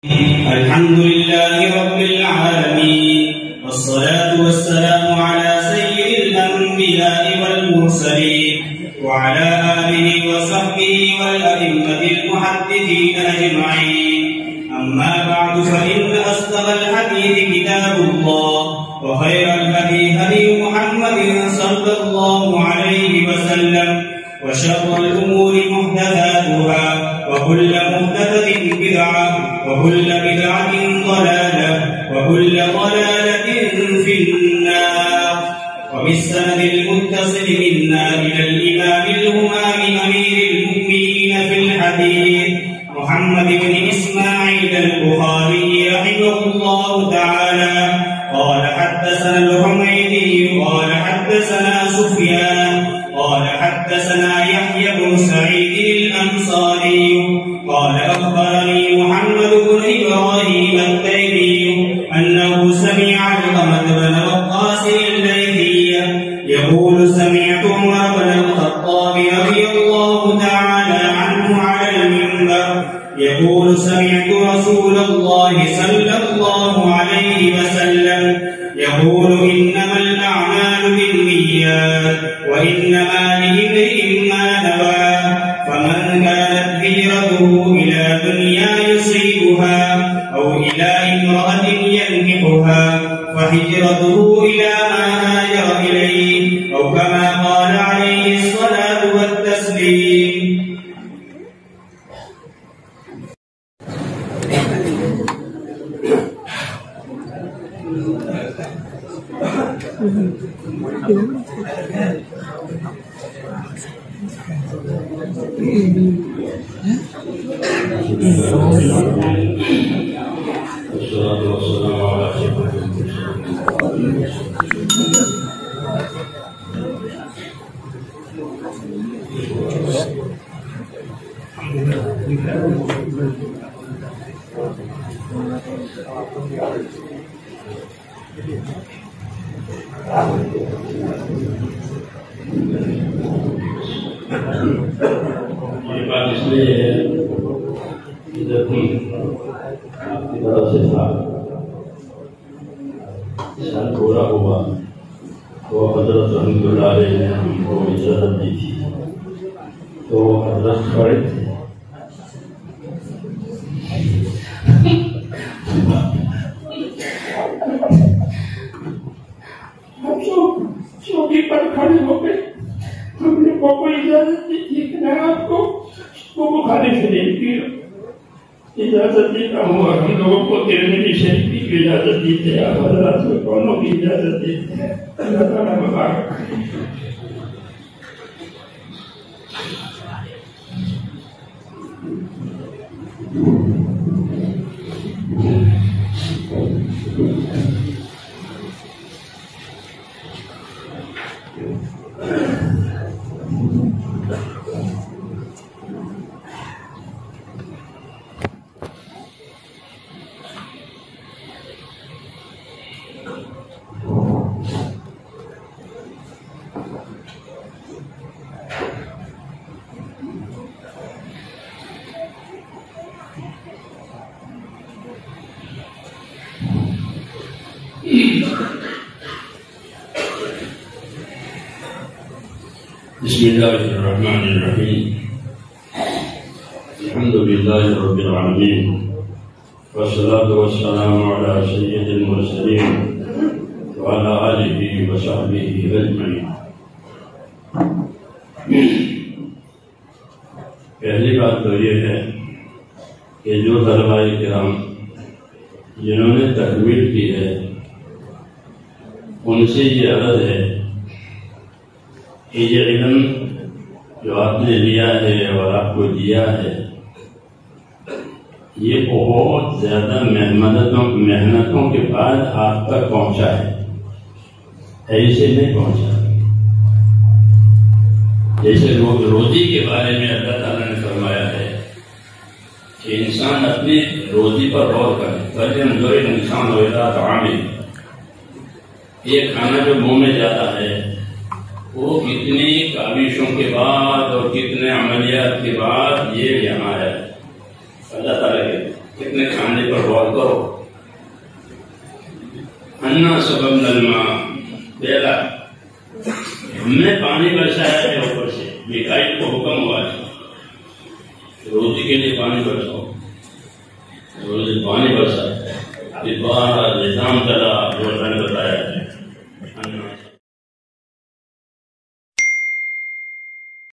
الحمد لله رب العالمين، والصلاة والسلام على سيد الأنبياء والمرسلين وعلى آله وصحبه والأئمة المحدثين أجمعين. أما بعد، فإن أصدق الحديث كتاب الله، وخير الهدي هدي محمد صلى الله عليه وسلم، وشر الأمور محدثاتها، وكل محدثة بدعة، وكل بدعة ضلالة، وكل ضلالة في النار. وبالسند المتصل منا إلى الإمام الهمام أمير المؤمنين في الحديث محمد بن إسماعيل البخاري رحمه الله تعالى قال حدثنا الحميدي قال حدثنا سفيان قال حدثنا يحيى بن سعيد الأنصاري قال أخبرني محمد بن إبراهيم التيمي أنه سمع علقمة بن وقاص الليثي يقول سمعت عمر بن الخطاب رضي الله تعالى عنه على المنبر يقول سمعت رسول الله صلى الله عليه وسلم يقول إنما الأعمال بالنيات وإنما لامرئ ما نوى، فمن كانت هجرته إلى دنيا يصيبها أو إلى امرأة ينكحها فهجرته إلى ما هاجر إليه، أو كما قال عليه الصلاة والتسليم. والصلاة والسلام على أشرف المرسلين. یہ بات اس لیے ہے کہ جب ہم آپ کی طرف سے تھا سال پورا ہوا تو حضرت رحمۃ اللہ علیہ نے ہم کو اجازت دی تھی، تو حضرت کھڑے تھے. ہم چوکی پر کھڑے ہو گئے. ہم نے کو اجازت دی تھی کہ میں آپ کو بخاری شریف کی اجازت دیتا ہوں، اور ہم لوگوں کو ترمذی شریف کی اجازت دیتے ہیں، آپ حضرات کو دونوں کی اجازت دیتے ہیں. اللہ تعالیٰ مبارک کرے. بسم الله الرحمن الرحيم. الحمد لله رب العالمين، والصلاة والسلام على سيد المرسلين وعلى آله وصحبه أجمعين. پہلی بات تو یہ ہے کہ جو طلباء کرام جنہوں نے تکمیل کی ہے ان سے یہ عرض ہے کہ یہ علم جو آپ نے لیا ہے اور آپ کو دیا ہے یہ بہت زیادہ محنتوں کے بعد آپ تک پہنچا ہے، ایسے نہیں پہنچا. جیسے روزی کے بارے میں اللہ تعالیٰ نے فرمایا ہے کہ انسان اپنی روزی پر غور کرے. فَلْيَنْظُرِ الْإِنسَانُ إِلَىٰ طَعَامِهِ. یہ کھانا جو منہ میں جاتا ہے وہ کتنی کاوشوں کے بعد اور کتنے عملیات کے بعد یہ یہاں ہے. اللہ تعالیٰ کے اپنے کھانے پر غور کرو. انا سبب نلما پہلا ہم نے پانی برسایا ہے اوپر سے. میکائیل کو حکم ہوا ہے روزی کے لیے پانی برساؤ. روزی پانی برسا باہر نظام چلا جو